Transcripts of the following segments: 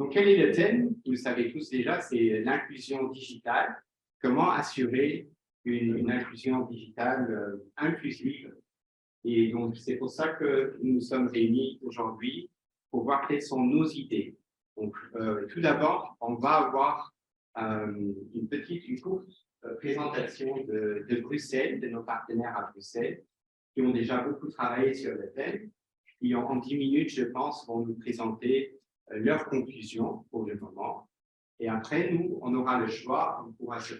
Donc, quel est le thème? Vous le savez tous déjà, c'est l'inclusion digitale. Comment assurer une inclusion digitale inclusive? Et donc, c'est pour ça que nous sommes réunis aujourd'hui pour voir quelles sont nos idées. Donc, tout d'abord, on va avoir une courte présentation de Bruxelles, de nos partenaires à Bruxelles, qui ont déjà beaucoup travaillé sur le thème. Et en 10 minutes, je pense, vont nous présenter leurs conclusions pour le moment. Et après, nous, on aura le choix, on pourra se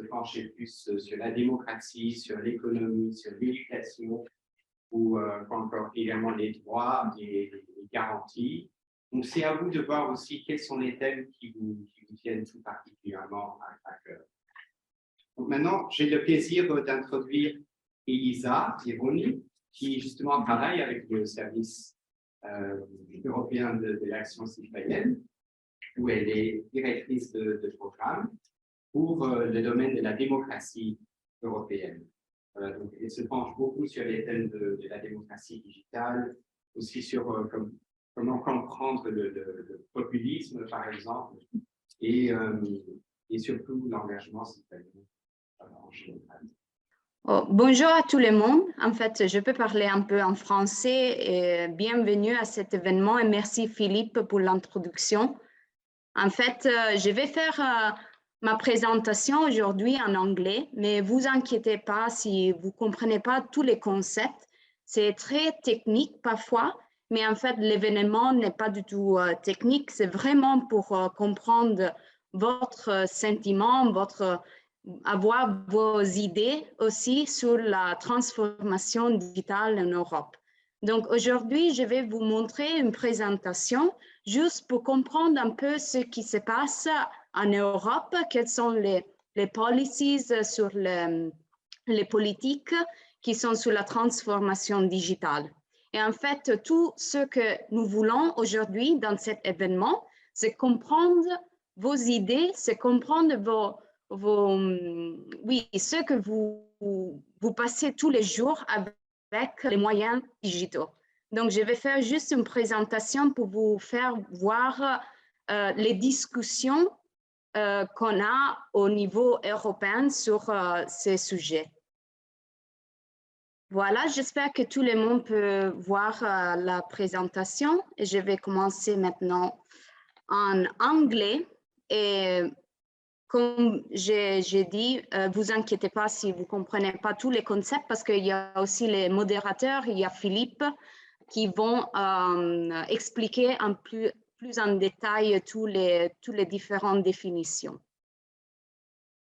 pencher plus sur la démocratie, sur l'économie, sur l'éducation, ou encore également les droits et les garanties. Donc, c'est à vous de voir aussi quels sont les thèmes qui vous tiennent tout particulièrement à cœur. Donc, maintenant, j'ai le plaisir d'introduire Elisa Tironi, qui justement travaille avec le service européen de l'action citoyenne, où elle est directrice de programme pour le domaine de la démocratie européenne. Donc, elle se penche beaucoup sur les thèmes de la démocratie digitale, aussi sur comment comprendre le populisme, par exemple, et surtout l'engagement citoyen en général. Oh, bonjour à tout le monde. En fait, je peux parler un peu en français. Et bienvenue à cet événement et merci Philippe pour l'introduction. En fait, je vais faire ma présentation aujourd'hui en anglais, mais vous inquiétez pas si vous comprenez pas tous les concepts. C'est très technique parfois, mais en fait, l'événement n'est pas du tout technique. C'est vraiment pour comprendre votre sentiment, avoir vos idées aussi sur la transformation digitale en Europe. Donc aujourd'hui, je vais vous montrer une présentation juste pour comprendre un peu ce qui se passe en Europe, quelles sont les policies sur les politiques qui sont sur la transformation digitale. Et en fait, tout ce que nous voulons aujourd'hui dans cet événement, c'est comprendre vos idées, c'est comprendre ce que vous passez tous les jours avec les moyens digitaux. Donc, je vais faire juste une présentation pour vous faire voir les discussions qu'on a au niveau européen sur ces sujets. Voilà, j'espère que tout le monde peut voir la présentation. Et je vais commencer maintenant en anglais. Et comme j'ai dit, vous inquiétez pas si vous comprenez pas tous les concepts parce qu'il y a aussi les modérateurs, il y a Philippe qui vont expliquer plus en détail toutes les différentes définitions.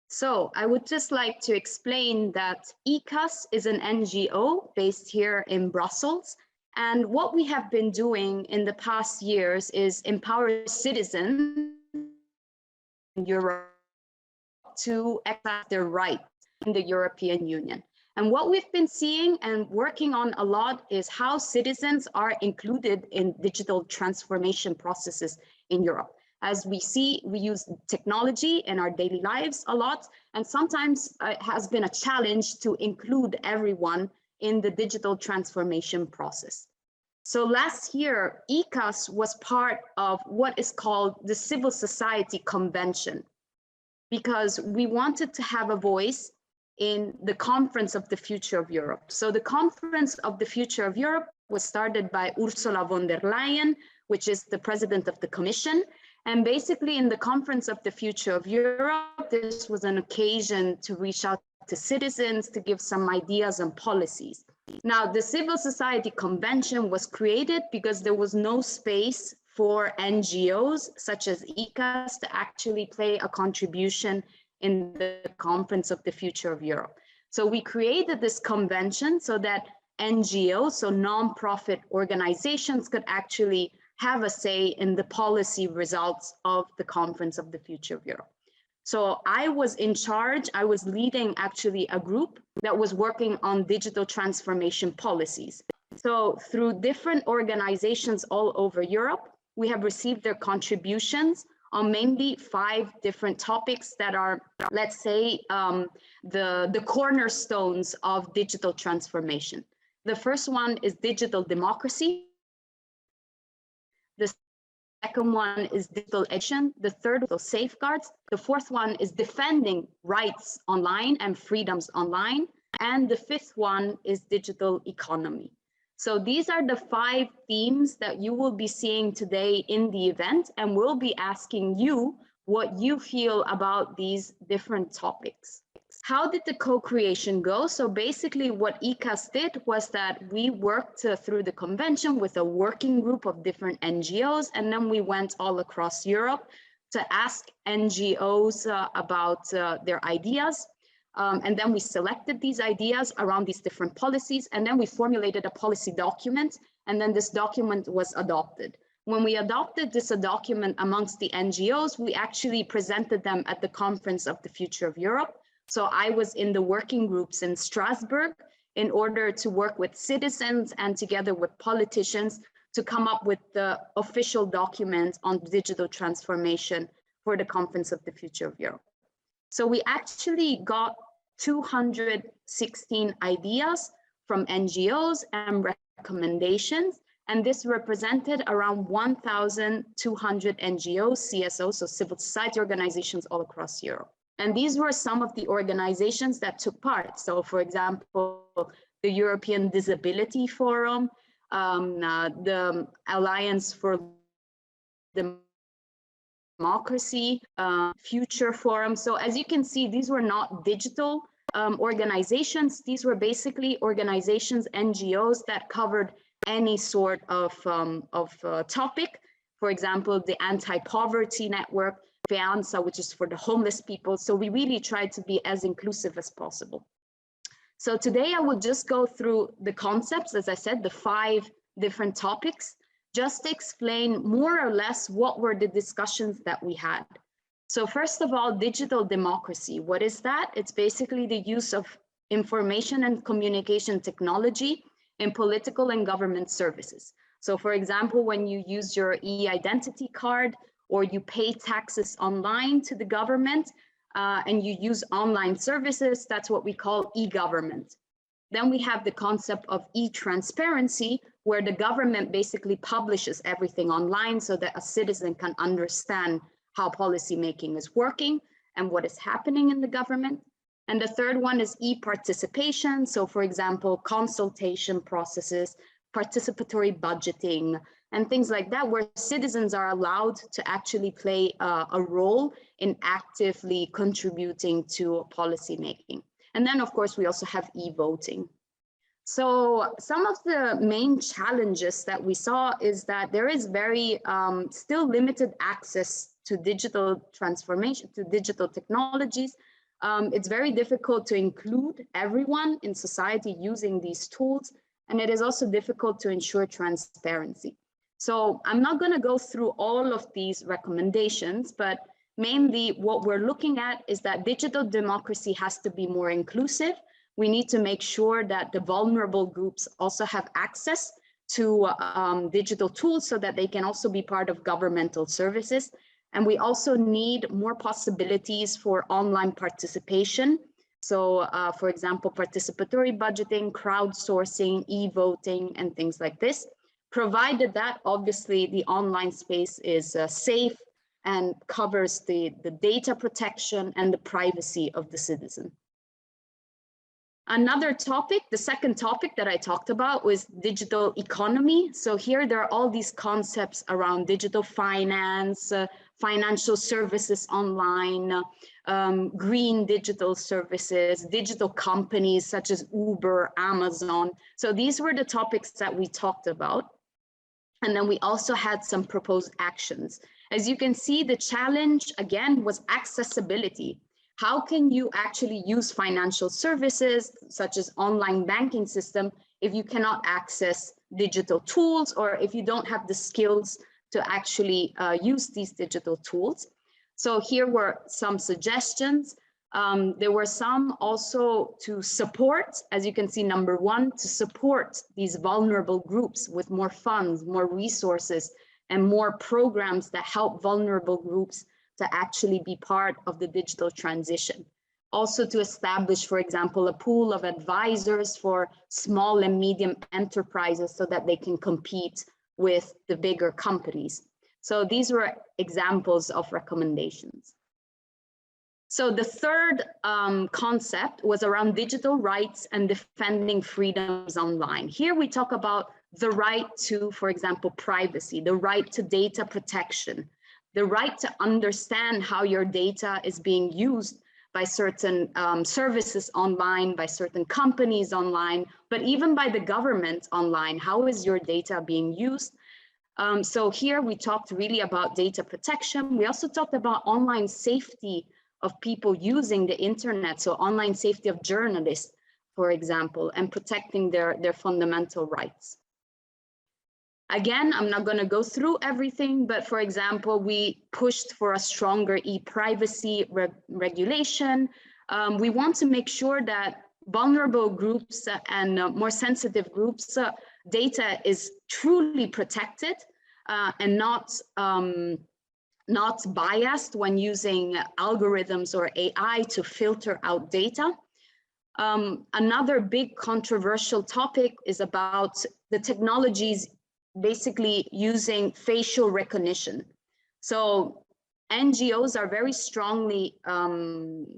So I would just like to explain that ECAS is an NGO based here in Brussels. And what we have been doing in the past years is empower citizens in Europe to exercise their rights in the European Union. And what we've been seeing and working on a lot is how citizens are included in digital transformation processes in Europe. As we see, we use technology in our daily lives a lot, and sometimes it has been a challenge to include everyone in the digital transformation process. So last year, ECAS was part of what is called the Civil Society Convention, because we wanted to have a voice in the Conference of the Future of Europe. So the Conference of the Future of Europe was started by Ursula von der Leyen, which is the president of the Commission. And basically in the Conference of the Future of Europe, this was an occasion to reach out to citizens, to give some ideas and policies. Now, the Civil Society Convention was created because there was no space for NGOs such as ECAS to actually play a contribution in the Conference of the Future of Europe. So we created this convention so that NGOs, so non-profit organizations, could actually have a say in the policy results of the Conference of the Future of Europe. So I was in charge, I was leading actually a group that was working on digital transformation policies. So through different organizations all over Europe, we have received their contributions on mainly 5 different topics that are, let's say, the cornerstones of digital transformation. The first one is digital democracy. The second one is digital education. The third is safeguards. The fourth one is defending rights online and freedoms online. And the fifth one is digital economy. So these are the 5 themes that you will be seeing today in the event, and we'll be asking you what you feel about these different topics. How did the co-creation go? So basically what ICAS did was that we worked through the convention with a working group of different NGOs, and then we went all across Europe to ask NGOs about their ideas. And then we selected these ideas around these different policies, and then we formulated a policy document, and then this document was adopted. When we adopted this document amongst the NGOs, we actually presented them at the Conference of the Future of Europe. So I was in the working groups in Strasbourg in order to work with citizens and together with politicians to come up with the official document on digital transformation for the Conference of the Future of Europe. So we actually got 216 ideas from NGOs and recommendations, and this represented around 1,200 NGOs, CSOs, so civil society organizations all across Europe. And these were some of the organizations that took part. So for example, the European Disability Forum, the Alliance for Democracy, Future Forum. So as you can see, these were not digital organizations. These were basically organizations, NGOs that covered any sort of topic. For example, the Anti-Poverty Network, FEANSA, which is for the homeless people. So we really tried to be as inclusive as possible. So today I will just go through the concepts, as I said, the 5 different topics, just to explain more or less what were the discussions that we had. So first of all, digital democracy. What is that? It's basically the use of information and communication technology in political and government services. So for example, when you use your e-identity card or you pay taxes online to the government and you use online services, that's what we call e-government. Then we have the concept of e-transparency, where the government basically publishes everything online so that a citizen can understand how policymaking is working and what is happening in the government. And the third one is e-participation. So for example, consultation processes, participatory budgeting, and things like that, where citizens are allowed to actually play a role in actively contributing to policymaking. And then of course, we also have e-voting. So some of the main challenges that we saw is that there is very still limited access to digital transformation, to digital technologies. It's very difficult to include everyone in society using these tools, and it is also difficult to ensure transparency. So I'm not going to go through all of these recommendations, but mainly what we're looking at is that digital democracy has to be more inclusive. We need to make sure that the vulnerable groups also have access to digital tools so that they can also be part of governmental services. And we also need more possibilities for online participation. So for example, participatory budgeting, crowdsourcing, e-voting, and things like this, provided that obviously the online space is safe and covers the data protection and the privacy of the citizen. Another topic, the second topic that I talked about, was digital economy. So here there are all these concepts around digital finance, financial services online, green digital services, digital companies such as Uber, Amazon. So these were the topics that we talked about. And then we also had some proposed actions. As you can see, the challenge again was accessibility. How can you actually use financial services such as online banking system if you cannot access digital tools or if you don't have the skills to actually use these digital tools? So here were some suggestions. There were some also to support, as you can see, number 1, to support these vulnerable groups with more funds, more resources, and more programs that help vulnerable groups to actually be part of the digital transition. Also to establish, for example, a pool of advisors for small and medium enterprises so that they can compete with the bigger companies. So these were examples of recommendations. So the third concept was around digital rights and defending freedoms online. Here we talk about the right to, for example, privacy, the right to data protection, the right to understand how your data is being used by certain services online, by certain companies online, but even by the government online. How is your data being used? So here we talked really about data protection. We also talked about online safety of people using the internet, so online safety of journalists, for example, and protecting their fundamental rights. Again, I'm not going to go through everything, but for example, we pushed for a stronger e-privacy regulation. We want to make sure that vulnerable groups and more sensitive groups data is truly protected and not biased when using algorithms or AI to filter out data. Another big controversial topic is about the technologies basically using facial recognition. So NGOs are very strongly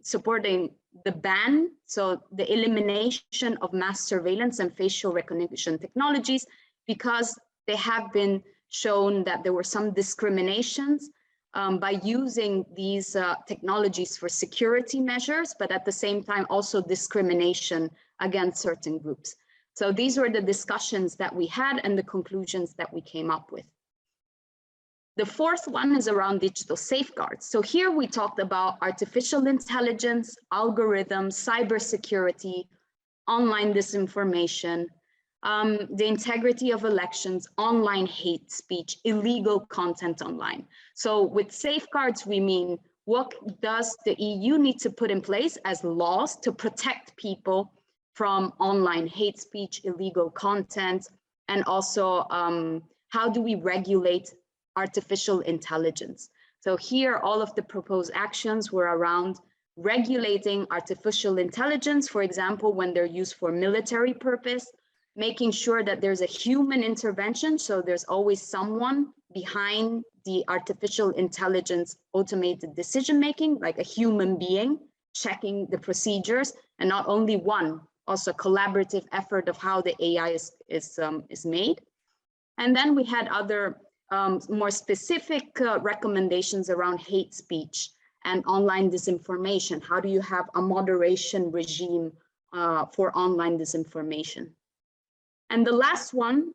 supporting the ban, so the elimination of mass surveillance and facial recognition technologies, because they have been shown that there were some discriminations by using these technologies for security measures, but at the same time also discrimination against certain groups. So these were the discussions that we had and the conclusions that we came up with. The fourth one is around digital safeguards. So here we talked about artificial intelligence, algorithms, cybersecurity, online disinformation, the integrity of elections, online hate speech, illegal content online. So with safeguards, we mean what does the EU need to put in place as laws to protect people from online hate speech, illegal content, and also how do we regulate artificial intelligence? So here, all of the proposed actions were around regulating artificial intelligence, for example, when they're used for military purpose, making sure that there's a human intervention, so there's always someone behind the artificial intelligence automated decision-making, like a human being checking the procedures, and not only one, also collaborative effort of how the AI is made. And then we had other more specific recommendations around hate speech and online disinformation. How do you have a moderation regime for online disinformation? And the last one,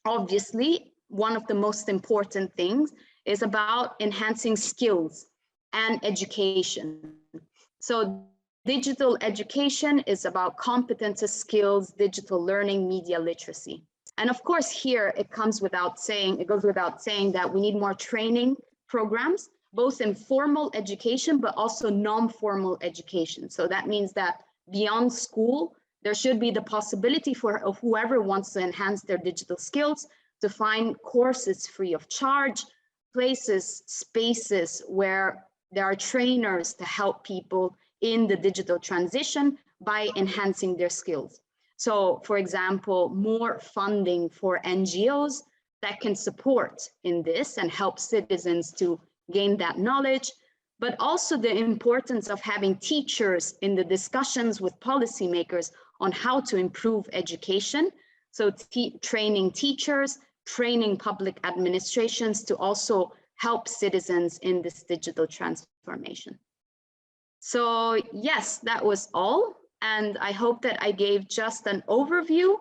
obviously, one of the most important things is about enhancing skills and education. So digital education is about competences, skills, digital learning, media literacy. And of course, here it goes without saying that we need more training programs, both in formal education, but also non-formal education. So that means that beyond school, there should be the possibility for whoever wants to enhance their digital skills to find courses free of charge, places, spaces where there are trainers to help people in the digital transition by enhancing their skills. So, for example, more funding for NGOs that can support in this and help citizens to gain that knowledge, but also the importance of having teachers in the discussions with policymakers on how to improve education. So training teachers, training public administrations to also help citizens in this digital transformation. So yes, that was all. And I hope that I gave just an overview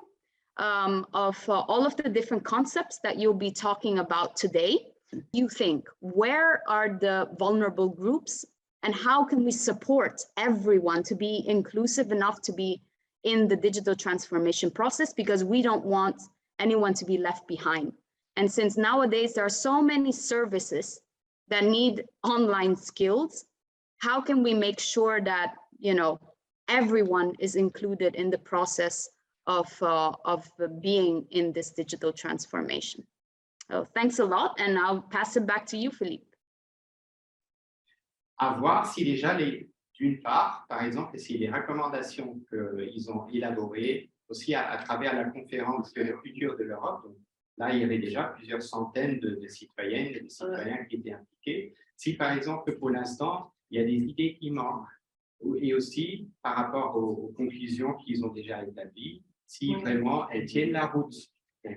of all of the different concepts that you'll be talking about today. You think, where are the vulnerable groups and how can we support everyone to be inclusive enough to be in the digital transformation process, because we don't want anyone to be left behind. And since nowadays there are so many services that need online skills, how can we make sure that, you know, everyone is included in the process of being in this digital transformation? So thanks a lot, and I'll pass it back to you, Philippe. À voir si déjà, d'une part, par exemple, si les recommandations qu'ils ont élaborées aussi à travers la conférence sur le futur de l'Europe, Là, il y avait déjà plusieurs centaines de citoyennes et de citoyens qui étaient impliqués. Si, par exemple, pour l'instant, il y a des idées qui manquent, et aussi par rapport aux conclusions qu'ils ont déjà établies, si vraiment elles tiennent la route,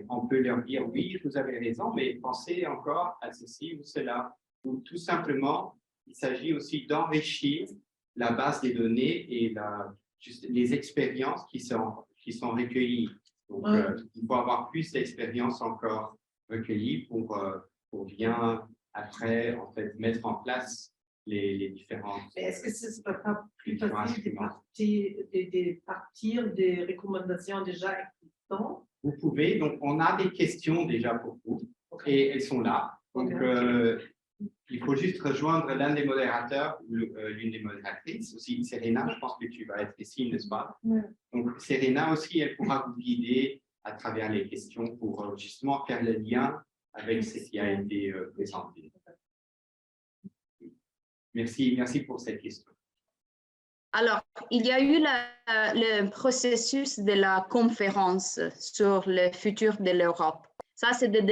on peut leur dire, oui, vous avez raison, mais pensez encore à ceci ou cela. Ou tout simplement, il s'agit aussi d'enrichir la base des données et les expériences qui sont recueillies. Donc, il faut avoir plus d'expériences encore recueillies pour bien, après, en fait, mettre en place les différentes. Est-ce que ce ne serait pas plus facile de partir des recommandations déjà existantes? Vous pouvez, donc on a des questions déjà pour vous, et elles sont là. Donc, il faut juste rejoindre l'un des modérateurs ou l'une des modératrices. Aussi, Serena, je pense que tu vas être ici, n'est-ce pas? Donc, Serena aussi, elle pourra vous guider à travers les questions pour justement faire le lien avec ce qui a été présenté. Merci pour cette question. Alors, il y a eu le processus de la conférence sur le futur de l'Europe. Ça, c'est des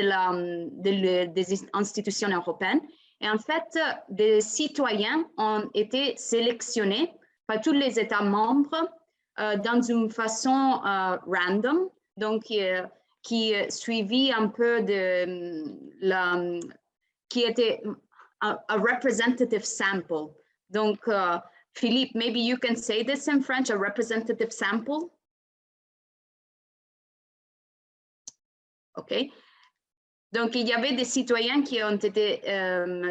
institutions européennes. Et en fait, des citoyens ont été sélectionnés par tous les États membres dans une façon random, donc qui suivit un peu qui était a representative sample. Donc, Philippe, maybe you can say this in French, a representative sample. OK. Donc, il y avait des citoyens qui ont été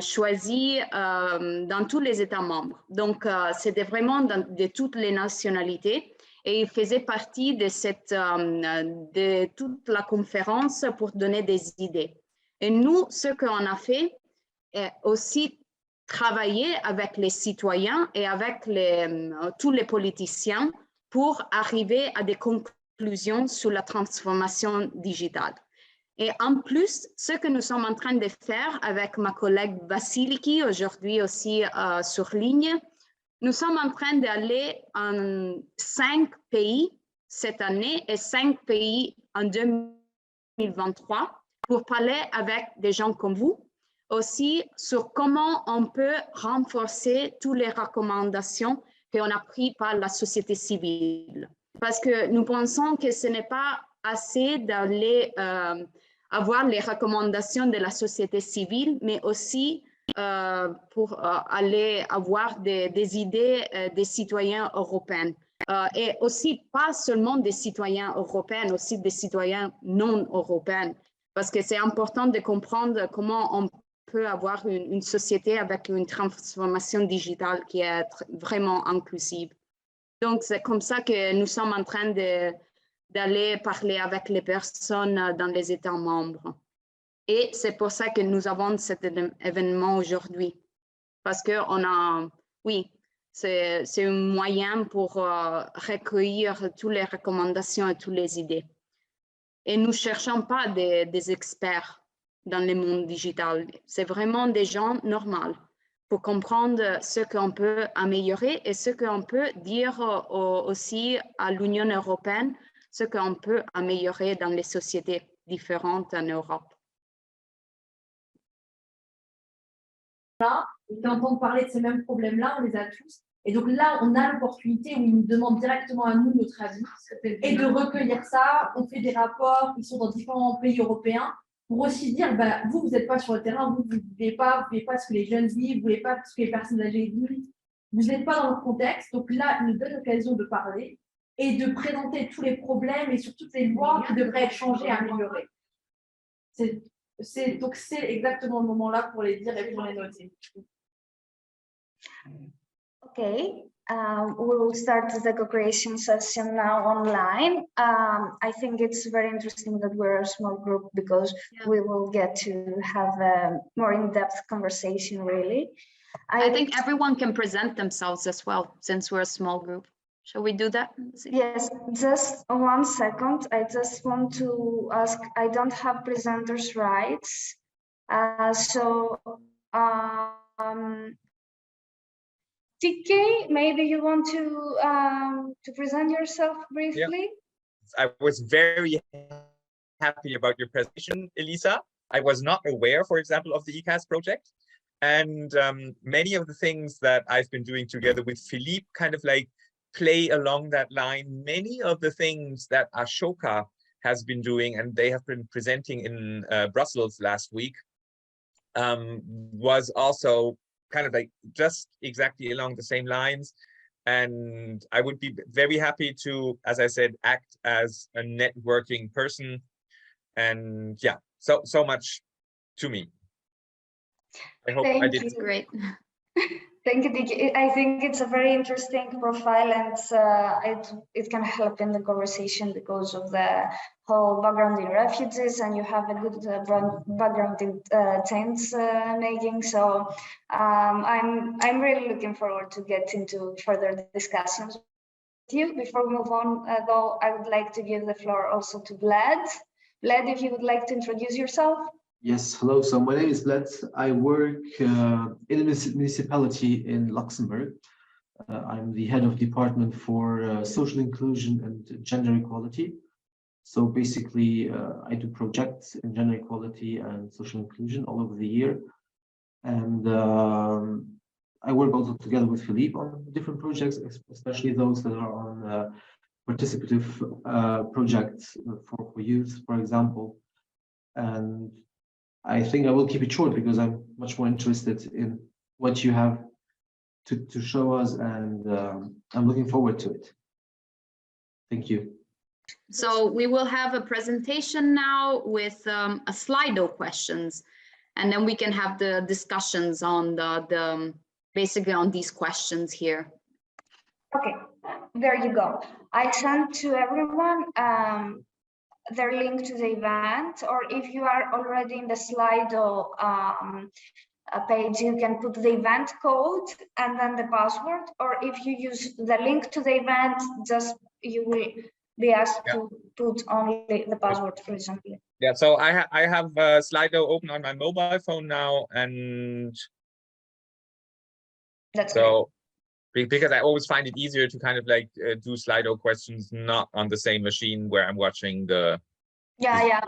choisis dans tous les États membres. Donc, c'était vraiment de toutes les nationalités et ils faisaient partie de toute la conférence pour donner des idées. Et nous, ce qu'on a fait, est aussi travailler avec les citoyens et avec tous les politiciens pour arriver à des conclusions sur la transformation digitale. Et en plus, ce que nous sommes en train de faire avec ma collègue Vasiliki, aujourd'hui aussi sur ligne, nous sommes en train d'aller en 5 pays cette année et 5 pays en 2023 pour parler avec des gens comme vous, aussi sur comment on peut renforcer toutes les recommandations qu'on a prises par la société civile. Parce que nous pensons que ce n'est pas assez d'aller avoir les recommandations de la société civile, mais aussi pour aller avoir des idées des citoyens européens. Et aussi pas seulement des citoyens européens, aussi des citoyens non européens. Parce que c'est important de comprendre comment on peut avoir une société avec une transformation digitale qui est vraiment inclusive. Donc, c'est comme ça que nous sommes en train d'aller parler avec les personnes dans les États membres. Et c'est pour ça que nous avons cet événement aujourd'hui. Parce oui, c'est un moyen pour recueillir toutes les recommandations et toutes les idées. Et nous ne cherchons pas des experts dans le monde digital. C'est vraiment des gens normaux pour comprendre ce qu'on peut améliorer et ce qu'on peut dire aussi à l'Union européenne, ce qu'on peut améliorer dans les sociétés différentes en Europe. Là, et t'entends parler de ces mêmes problèmes-là, on les a tous. Et donc là, on a l'opportunité où ils nous demandent directement à nous notre avis et de recueillir ça. On fait des rapports, ils sont dans différents pays européens pour aussi dire, bah, vous n'êtes pas sur le terrain, vous ne vivez pas ce que les jeunes vivent, vous ne voulez pas ce que les personnes âgées vivent, vous n'êtes pas dans le contexte. Donc là, ils nous donnent l'occasion de parler et de présenter tous les problèmes et sur toutes les lois qui devraient être changées et améliorées. Donc c'est exactement le moment là pour les dire et pour les noter. Okay, we will start the co-creation session now online. I think it's very interesting that we're a small group because we will get to have a more in-depth conversation, really. I think everyone can present themselves as well, since we're a small group. Shall we do that? Yes, just 1 second. I just want to ask, I don't have presenters' rights. TK, maybe you want to present yourself briefly? Yeah. I was very happy about your presentation, Elisa. I was not aware, for example, of the ECAS project. And many of the things that I've been doing together with Philippe kind of like play along that line. Many of the things that Ashoka has been doing, and they have been presenting in Brussels last week, was also kind of like just exactly along the same lines. And I would be very happy to, as I said, act as a networking person. And yeah, so much to me. I hope I did. Great. Thank you, Diki. I think it's a very interesting profile, and it can help in the conversation because of the whole background in refugees, and you have a good background in tent making. So I'm really looking forward to get into further discussions with you. Before we move on, though, I would like to give the floor also to Vlad. Vlad, if you would like to introduce yourself. Yes, hello. So my name is Vlad. I work in a municipality in Luxembourg. I'm the head of department for social inclusion and gender equality. So basically, I do projects in gender equality and social inclusion all over the year. And I work also together with Philippe on different projects, especially those that are on participative projects for youth, for example. And I think I will keep it short because I'm much more interested in what you have to show us, and I'm looking forward to it. Thank you. So we will have a presentation now with a Slido questions, and then we can have the discussions on the basically on these questions here. Okay, there you go. I sent to everyone their link to the event, or if you are already in the Slido page, you can put the event code and then the password, or if you use the link to the event, just you will be asked to put only the password, for example. Yeah, so I have Slido open on my mobile phone now, and that's so because I always find it easier to kind of like do Slido questions not on the same machine where I'm watching the. Yeah.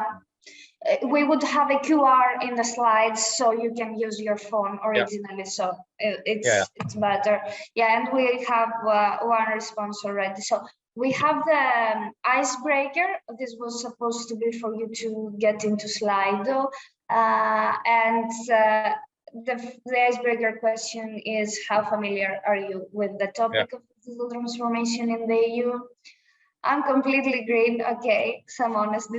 We would have a QR in the slides, so you can use your phone originally. So it's better. Yeah, and we have one response already. So we have the icebreaker. This was supposed to be for you to get into Slido, and the icebreaker question is: how familiar are you with the topic of digital transformation in the EU? I'm completely green. Okay, some honest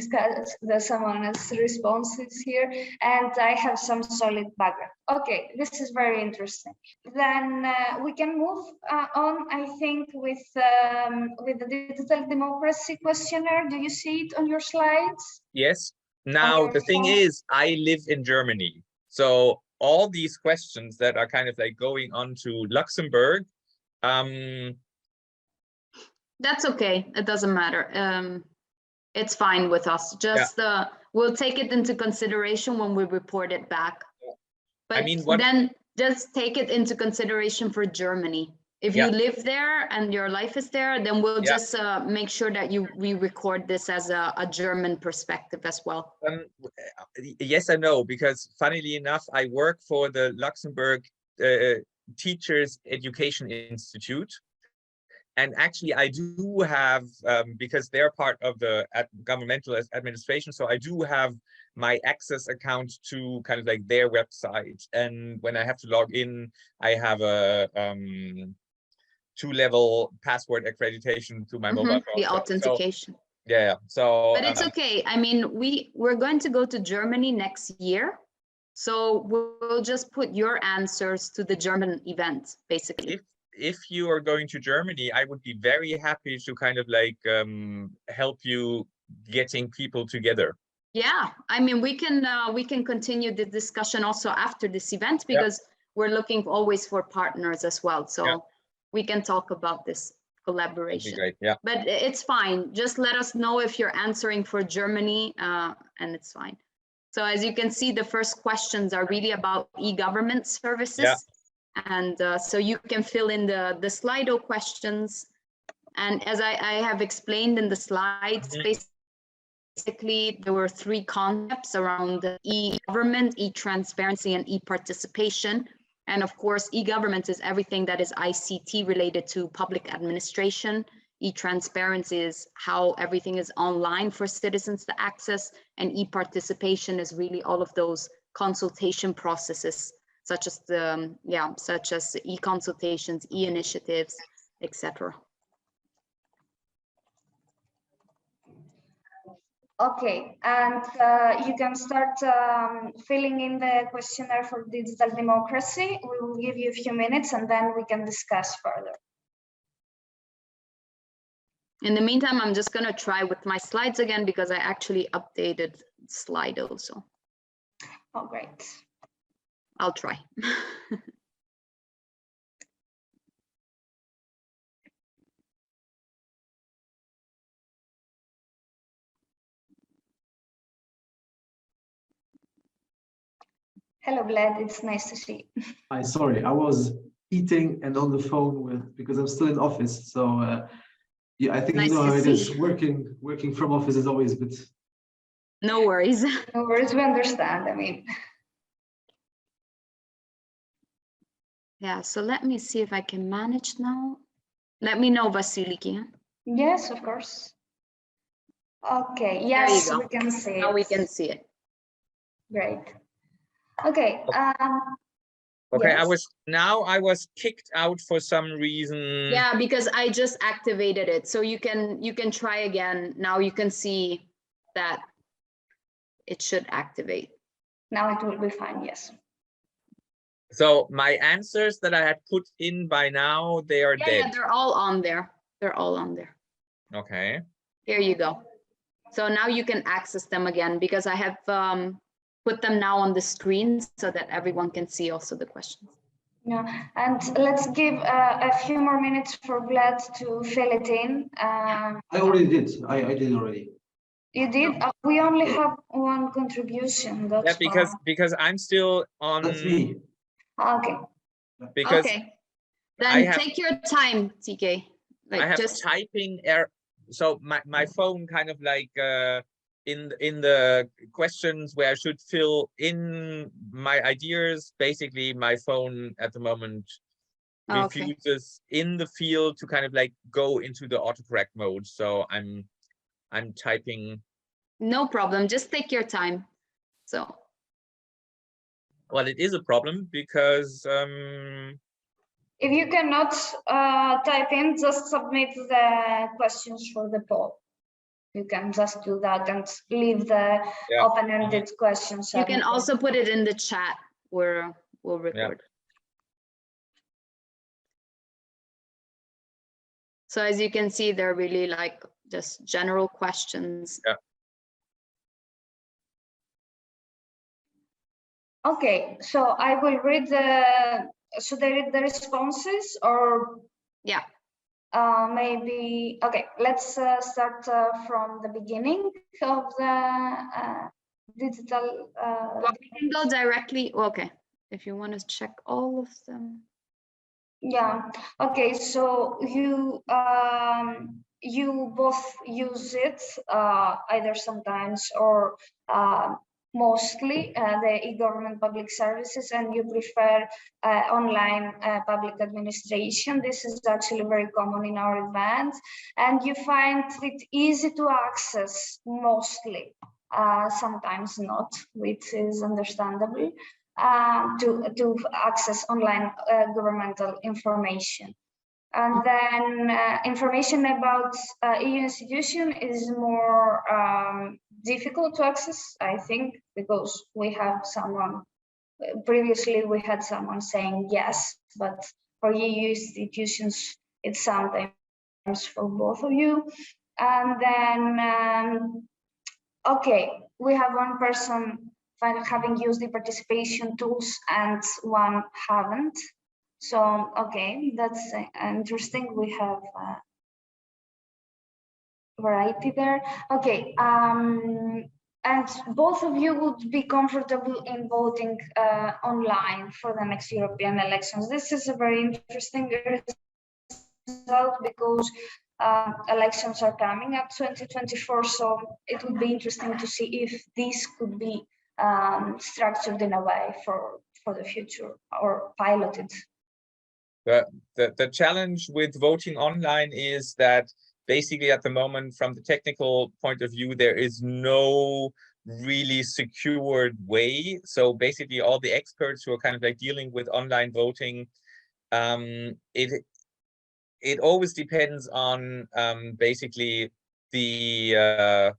responses here, and I have some solid background. Okay, this is very interesting. Then we can move on, I think, with the digital democracy questionnaire. Do you see it on your slides? Yes. Now the thing is, I live in Germany, so all these questions that are kind of like going on to Luxembourg. That's okay. It doesn't matter. It's fine with us. Just we'll take it into consideration when we report it back. But I mean, then just take it into consideration for Germany. If you live there and your life is there, then we'll just make sure that we record this as a German perspective as well. Yes and no, because funnily enough, I work for the Luxembourg Teachers Education Institute. And actually, I do have, because they're part of the governmental administration, so I do have my access account to kind of like their website. And when I have to log in, I have a 2-level password accreditation to my mobile phone. The authentication. So, but it's okay. I mean, we're going to go to Germany next year. So we'll just put your answers to the German event, basically. If you are going to Germany, I would be very happy to kind of like help you getting people together. Yeah, I mean, we can continue the discussion also after this event, because we're looking always for partners as well. So we can talk about this collaboration. That'd be great. But it's fine. Just let us know if you're answering for Germany, and it's fine. So as you can see, the first questions are really about e-government services. And so you can fill in the Slido questions. And as I have explained in the slides, basically there were 3 concepts around e-government, e-transparency, and e-participation. And of course, e-government is everything that is ICT related to public administration. E-transparency is how everything is online for citizens to access, and e-participation is really all of those consultation processes, such as the e-consultations, e-initiatives, etc. Okay, and you can start filling in the questionnaire for digital democracy. We will give you a few minutes and then we can discuss further. In the meantime, I'm just going to try with my slides again because I actually updated Slido. So, oh, great. I'll try. Hello, Vlad. It's nice to see you. Hi, sorry, I was eating and on the phone because I'm still in office. So yeah, I think Nice you know to how it is. see. Working from office is always a bit. No worries. No worries, we understand. I mean, Yeah, so let me see if I can manage now. Let me know, Vasiliki. yes, of course. Okay, There you yes, go. we can see it. Now we can see it. Great. Okay. Okay, yes. I was kicked out for some reason. Yeah, because I just activated it. So you can try again. Now you can see that it should activate. Now it will be fine, yes. So my answers that I had put in by now, they are dead. Yeah, they're all on there. They're all on there. Okay. Here you go. So now you can access them again because I have put them now on the screen so that everyone can see also the questions. Yeah, and let's give a few more minutes for Vlad to fill it in. I already did. I did already. You did? We only have one contribution. That's Yeah, why. because I'm still on. That's me. Okay. Because okay, then take your time, TK. Like I have just typing error. So my phone kind of like in the questions where I should fill in my ideas. Basically, my phone at the moment refuses in the field to kind of like go into the autocorrect mode. So I'm typing. No problem. Just take your time. So. Well, it is a problem because. If you cannot type in, just submit the questions for the poll. You can just do that and leave the open-ended questions. You can also put it in the chat where we'll record. Yeah. So as you can see, they're really like just general questions. Yeah. Okay, so I will read the. Should I read the responses or? Yeah. Maybe, okay, let's start from the beginning of the digital. Well, we can go directly, okay, if you want to check all of them. Yeah, okay, so you both use it either sometimes or mostly the e-government public services, and you prefer online public administration. This is actually very common in our events, and you find it easy to access mostly, sometimes not, which is understandable, to access online governmental information. And then information about EU institution is more difficult to access, I think, because we have someone, previously we had someone saying yes, but for EU institutions, it's sometimes for both of you. And then, okay, we have one person having used the participation tools and one haven't. So, okay, that's interesting. We have variety there. Okay, and both of you would be comfortable in voting online for the next European elections. This is a very interesting result because elections are coming up 2024, so it would be interesting to see if this could be structured in a way for the future or piloted. The challenge with voting online is that basically at the moment, from the technical point of view, there is no really secured way. So basically all the experts who are kind of like dealing with online voting, it always depends on basically the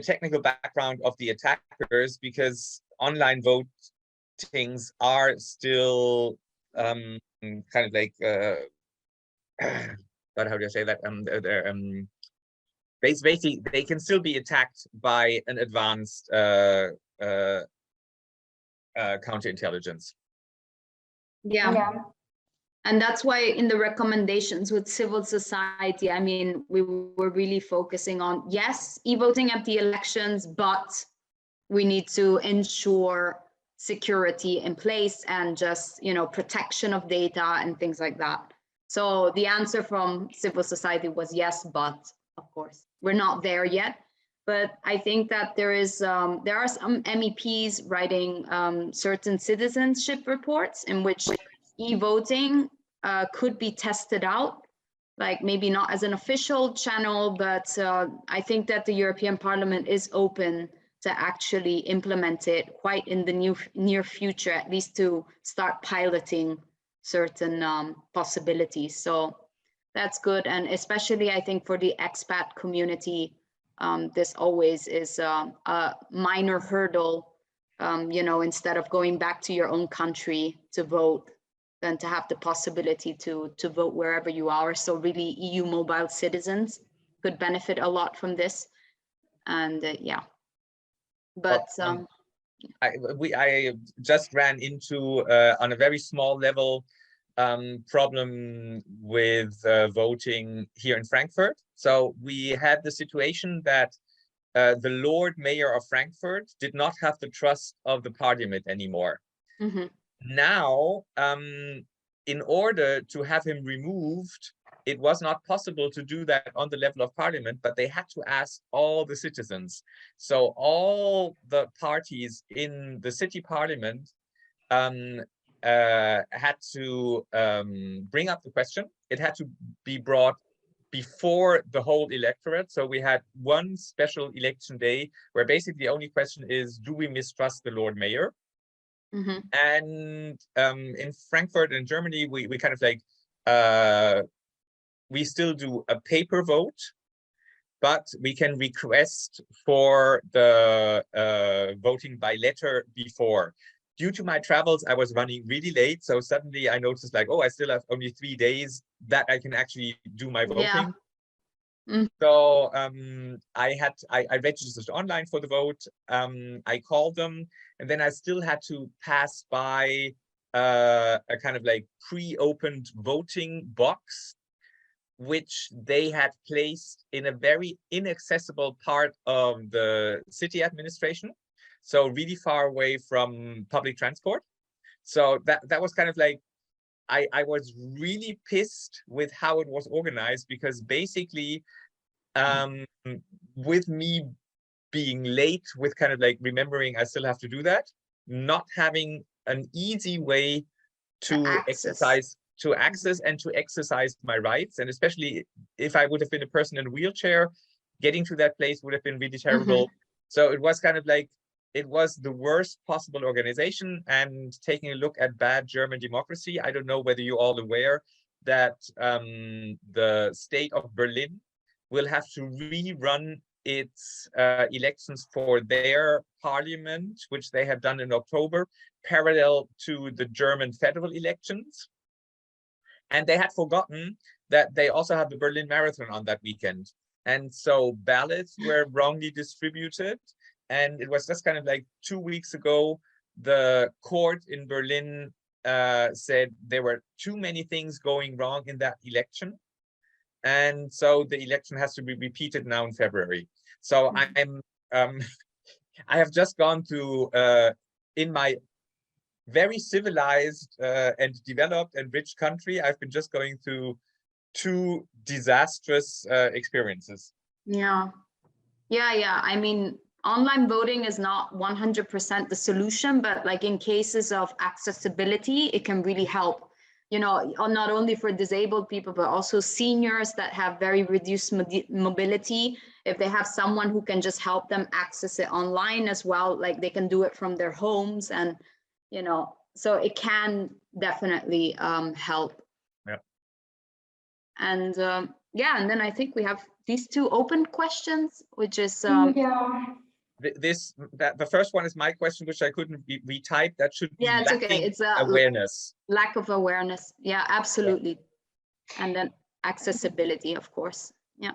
technical background of the attackers, because online votings are still kind of like but how do I say that? Basically they can still be attacked by an advanced counterintelligence. Yeah. And that's why in the recommendations with civil society, I mean, we were really focusing on, yes, e-voting at the elections, but we need to ensure security in place and just, you know, protection of data and things like that. So the answer from civil society was yes, but of course, we're not there yet. But I think that there are some MEPs writing certain citizenship reports in which e-voting could be tested out, like maybe not as an official channel, but I think that the European Parliament is open to actually implement it quite in the near future, at least to start piloting certain possibilities. So that's good. And especially I think for the expat community, this always is a minor hurdle, you know, instead of going back to your own country to vote, than to have the possibility to vote wherever you are. So really EU mobile citizens could benefit a lot from this. And yeah, but I just ran into on a very small level problem with voting here in Frankfurt. So we had the situation that the Lord Mayor of Frankfurt did not have the trust of the parliament anymore. mm-hmm. Now, in order to have him removed, it was not possible to do that on the level of parliament, but they had to ask all the citizens. So all the parties in the city parliament had to bring up the question. It had to be brought before the whole electorate. So we had one special election day where basically the only question is, do we mistrust the Lord Mayor? Mm-hmm. And in Frankfurt in Germany, we kind of like, we still do a paper vote, but we can request for the voting by letter before. Due to my travels, I was running really late. So suddenly I noticed like, oh, I still have only 3 days that I can actually do my voting. Yeah. Mm. So I registered online for the vote. I called them, and then I still had to pass by a kind of like pre-opened voting box, which they had placed in a very inaccessible part of the city administration. So really far away from public transport. So that was kind of like, I was really pissed with how it was organized, because basically with me being late with kind of like remembering I still have to do that, not having an easy way to access and to exercise my rights. And especially if I would have been a person in a wheelchair, getting to that place would have been really terrible. Mm-hmm. So it was kind of like, it was the worst possible organization. And taking a look at bad German democracy, I don't know whether you're all aware that the state of Berlin will have to rerun its elections for their parliament, which they have done in October, parallel to the German federal elections. And they had forgotten that they also have the Berlin Marathon on that weekend. And so ballots were wrongly distributed. And it was just kind of like 2 weeks ago, the court in Berlin said there were too many things going wrong in that election. And so the election has to be repeated now in February. So I'm, I have just gone to, in my very civilized and developed and rich country, I've been just going to two disastrous experiences. Yeah. I mean, online voting is not 100% the solution, but like in cases of accessibility, it can really help, you know, not only for disabled people, but also seniors that have very reduced mobility. If they have someone who can just help them access it online as well, like they can do it from their homes, and, you know, so it can definitely help. Yeah. And yeah, and then I think we have these two open questions, which is the first one is my question, which I couldn't retype. That should be it's okay. It's awareness. Lack of awareness. Yeah, absolutely. Yeah. And then accessibility, of course. Yeah.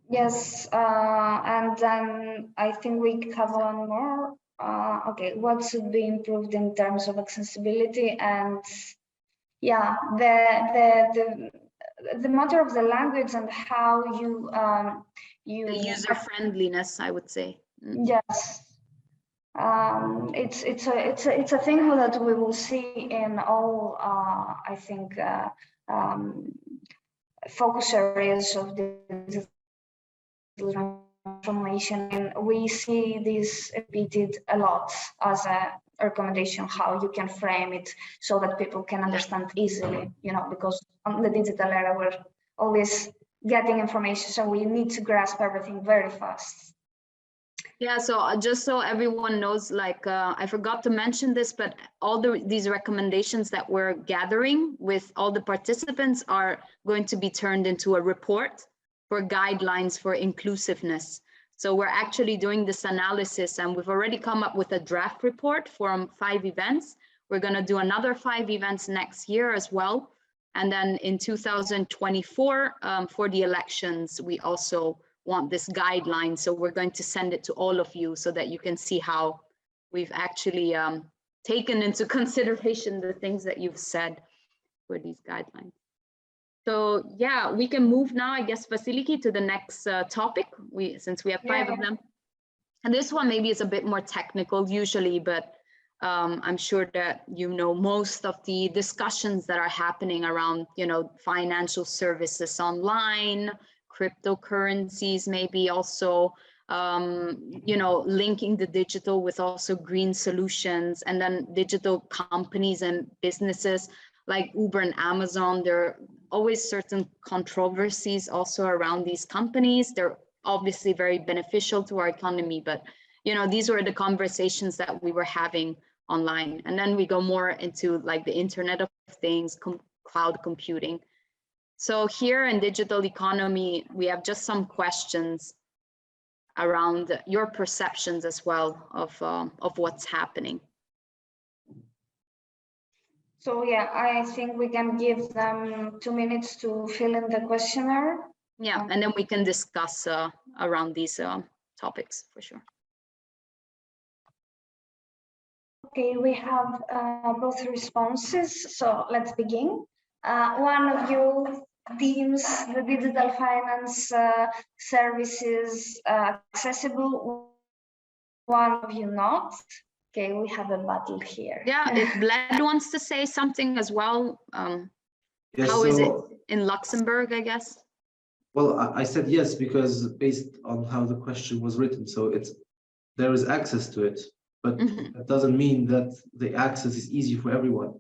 Yes, and then I think we have one more. Okay, what should be improved in terms of accessibility? And yeah, the matter of the language and how you the user friendliness, I would say. Yes, it's a thing that we will see in all I think focus areas of the transformation, and we see this repeated a lot as a recommendation, how you can frame it so that people can understand easily, you know, because on the digital era we're always getting information, so we need to grasp everything very fast. Yeah, so just so everyone knows, like I forgot to mention this, but all these recommendations that we're gathering with all the participants are going to be turned into a report for guidelines for inclusiveness. So we're actually doing this analysis, and we've already come up with a draft report from 5 events. We're going to do another 5 events next year as well. And then in 2024, for the elections, we also want this guideline. So we're going to send it to all of you so that you can see how we've actually taken into consideration the things that you've said for these guidelines. So yeah, we can move now, I guess, Vasiliki, to the next topic, since we have 5 of them. And this one maybe is a bit more technical usually, but I'm sure that you know most of the discussions that are happening around, you know, financial services online, cryptocurrencies, maybe also, you know, linking the digital with also green solutions, and then digital companies and businesses like Uber and Amazon. There are always certain controversies also around these companies. They're obviously very beneficial to our economy, but, you know, these were the conversations that we were having online. And then we go more into like the Internet of Things, cloud computing. So here in digital economy, we have just some questions around your perceptions as well of what's happening. So yeah, I think we can give them 2 minutes to fill in the questionnaire. Yeah, and then we can discuss around these topics for sure. Okay, we have both responses, so let's begin. One of you deems the digital finance services accessible, one of you not. Okay, we have a battle here. Yeah, if Bled wants to say something as well, Yes, how is it in Luxembourg, I guess? Well, I said yes, because based on how the question was written, so there is access to it, but that doesn't mean that the access is easy for everyone.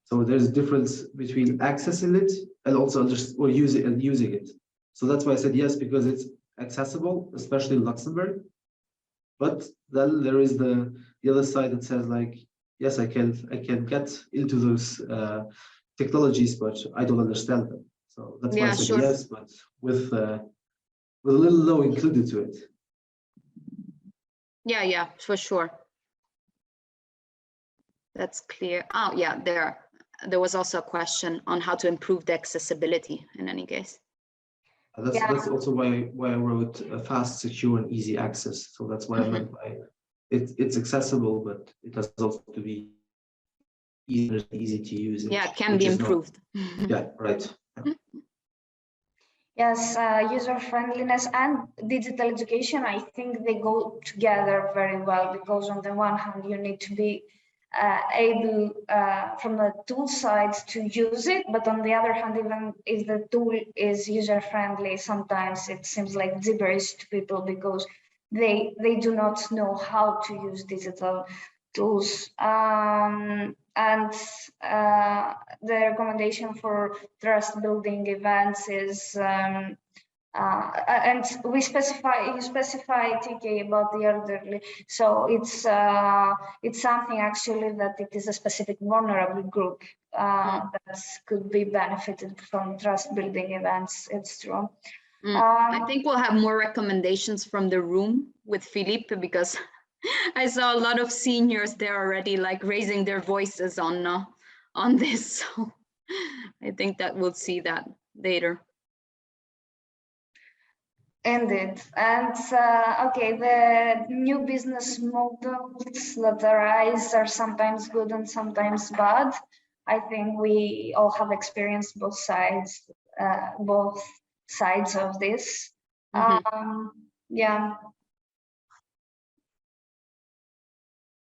So there's a difference between accessing it and also using it. So that's why I said yes, because it's accessible, especially in Luxembourg. But then there is the other side that says, like, yes, I can get into those technologies, but I don't understand them. So that's why I said yes, but with a little no included to it. Yeah, for sure. That's clear. Oh yeah, there was also a question on how to improve the accessibility in any case. That's also why I wrote fast, secure, and easy access. So that's what I meant by it's accessible, but it has also to be easy to use. Yeah, it can be improved. Yeah, right. Yes, user friendliness and digital education, I think they go together very well, because on the one hand, you need to be able from the tool side to use it, but on the other hand, even if the tool is user friendly, sometimes it seems like gibberish to people because they do not know how to use digital tools. And the recommendation for trust building events is and you specify TK about the elderly, so it's something actually that it is a specific vulnerable group that could be benefited from trust building events. It's true. I think we'll have more recommendations from the room with Philippe, because I saw a lot of seniors there already, like raising their voices on this. So I think that we'll see that later. Indeed. And okay, the new business models that arise are sometimes good and sometimes bad. I think we all have experienced both sides of this.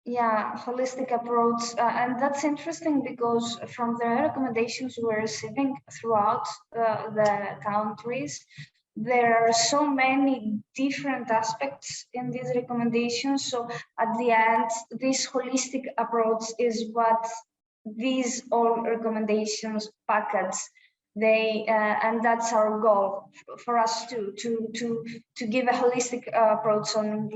Yeah, holistic approach, and that's interesting because from the recommendations we're receiving throughout the countries, there are so many different aspects in these recommendations. So at the end, this holistic approach is what these all recommendations package. And that's our goal for us to give a holistic approach on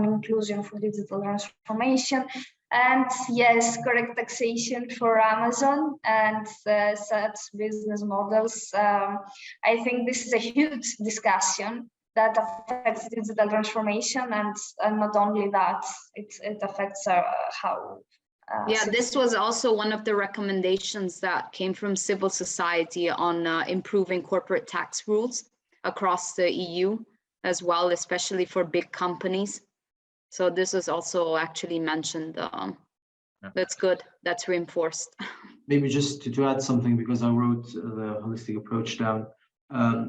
inclusion for digital transformation. And yes, correct taxation for Amazon and such business models. I think this is a huge discussion that affects digital transformation, and not only that, it affects how. Yeah, this was also one of the recommendations that came from civil society on improving corporate tax rules across the EU as well, especially for big companies. So this is also actually mentioned. That's good. That's reinforced. Maybe just to add something, because I wrote the holistic approach down.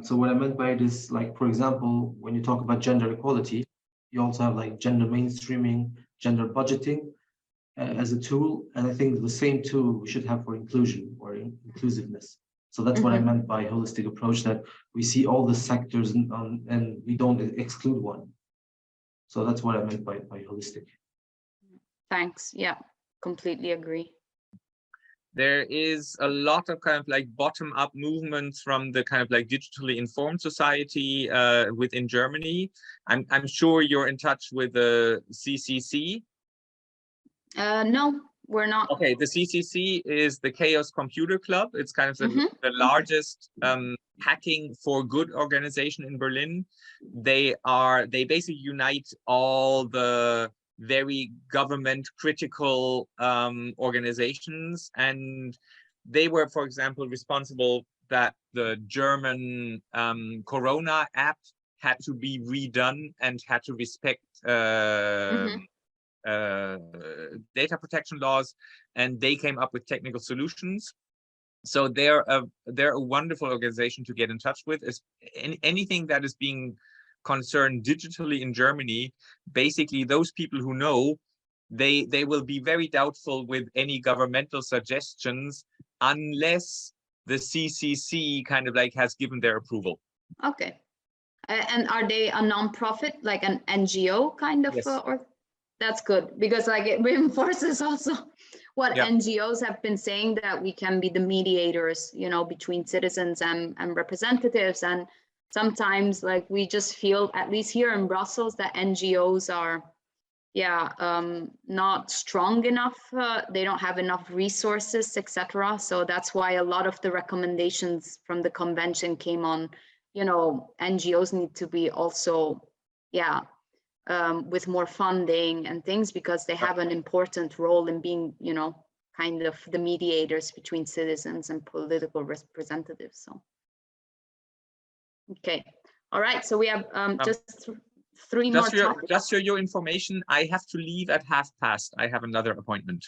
So what I meant by it is, like, for example, when you talk about gender equality, you also have like gender mainstreaming, gender budgeting as a tool. And I think the same tool we should have for inclusion or inclusiveness. So that's what I meant by holistic approach, that we see all the sectors and we don't exclude one. So that's what I meant by holistic. Thanks. Yeah, completely agree. There is a lot of kind of like bottom-up movements from the kind of like digitally informed society within Germany. I'm sure you're in touch with the CCC. No, we're not. Okay, the CCC is the Chaos Computer Club. It's kind of the largest hacking for good organization in Berlin. They basically unite all the very government critical organizations, and they were, for example, responsible that the German Corona app had to be redone and had to respect data protection laws, and they came up with technical solutions. So they're a wonderful organization to get in touch with. Is anything that is being concerned digitally in Germany, basically those people who know, they will be very doubtful with any governmental suggestions unless the CCC kind of like has given their approval. Okay. And are they a non-profit, like an NGO kind of? Yes. Or that's good, because like it reinforces also what NGOs have been saying, that we can be the mediators, you know, between citizens and representatives. And sometimes like we just feel, at least here in Brussels, that NGOs are not strong enough. They don't have enough resources, etc. So that's why a lot of the recommendations from the convention came on, you know, NGOs need to be also, with more funding and things, because they have an important role in being, you know, kind of the mediators between citizens and political representatives. So, okay, all right. So we have just three more topics. Just for your information, I have to leave at 12:30. I have another appointment.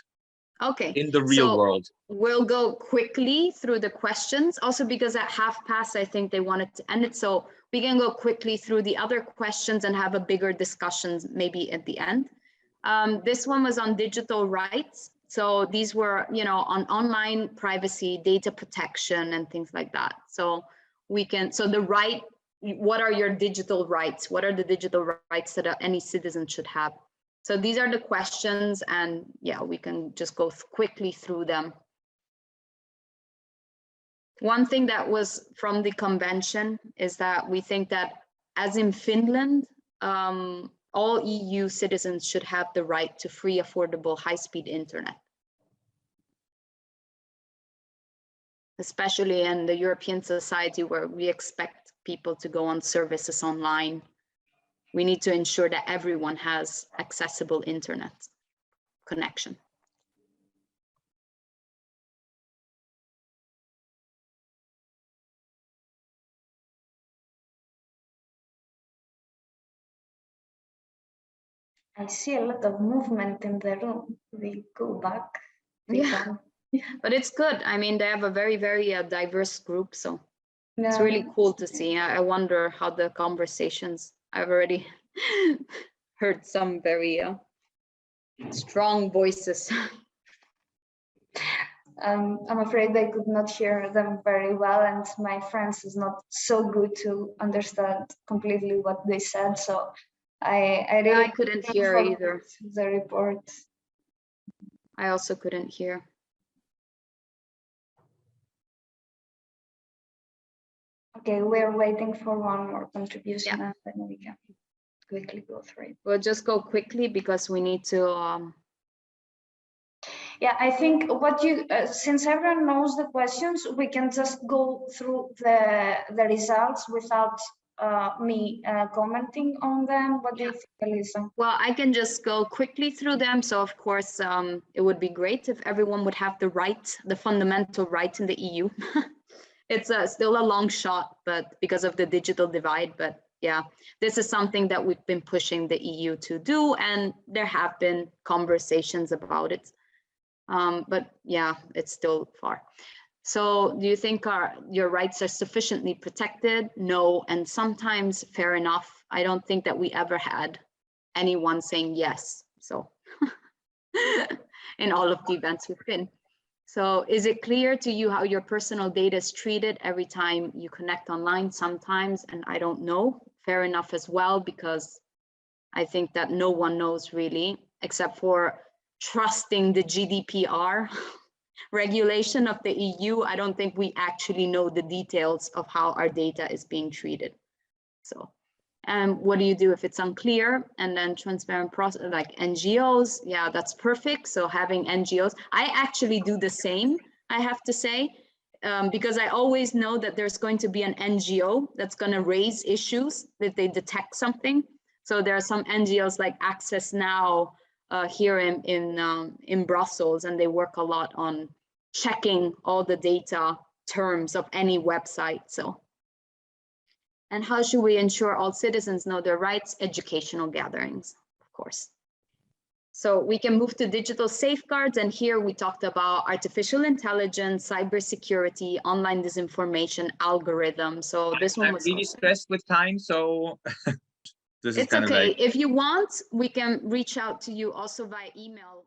Okay. In the real world. We'll go quickly through the questions, also because at 12:30, I think they wanted to end it. So we can go quickly through the other questions and have a bigger discussion maybe at the end. This one was on digital rights. So these were, you know, on online privacy, data protection and things like that. So we can, so the right, what are your digital rights? What are the digital rights that any citizen should have? So these are the questions, and yeah, we can just go quickly through them. One thing that was from the convention is that we think that, as in Finland, all EU citizens should have the right to free, affordable, high-speed internet. Especially in the European society where we expect people to go on services online. We need to ensure that everyone has accessible internet connection. I see a lot of movement in the room. We go back. Yeah. But it's good. I mean, they have a very, very diverse group. So it's Yeah. really cool to see. I wonder how the conversations, I've already heard some very strong voices. I'm afraid I could not hear them very well, and my French is not so good to understand completely what they said. So I really couldn't hear either. The report. I also couldn't hear. Okay, we're waiting for one more contribution, and then we can quickly go through it. We'll just go quickly because we need to. Yeah, I think what you, since everyone knows the questions, we can just go through the results without me commenting on them. What do you think, Elisa? Well, I can just go quickly through them. So of course, it would be great if everyone would have the right, the fundamental right in the EU. It's still a long shot, but because of the digital divide, but yeah, this is something that we've been pushing the EU to do, and there have been conversations about it. But yeah, it's still far. So do you think your rights are sufficiently protected? No, and sometimes fair enough. I don't think that we ever had anyone saying yes. So in all of the events we've been. So is it clear to you how your personal data is treated every time you connect online? Sometimes, and I don't know. Fair enough as well, because I think that no one knows really, except for trusting the GDPR regulation of the EU. I don't think we actually know the details of how our data is being treated. So, and what do you do if it's unclear? And then transparent process, like NGOs, yeah, that's perfect. So having NGOs, I actually do the same, I have to say, because I always know that there's going to be an NGO that's going to raise issues that they detect something. So there are some NGOs like Access Now, here in Brussels, and they work a lot on checking all the data terms of any website. So, and how should we ensure all citizens know their rights? Educational gatherings, of course. So we can move to digital safeguards, and here we talked about artificial intelligence, cybersecurity, online disinformation, algorithms. So this one was really stressed with time, so it's okay. If you want, we can reach out to you also via email.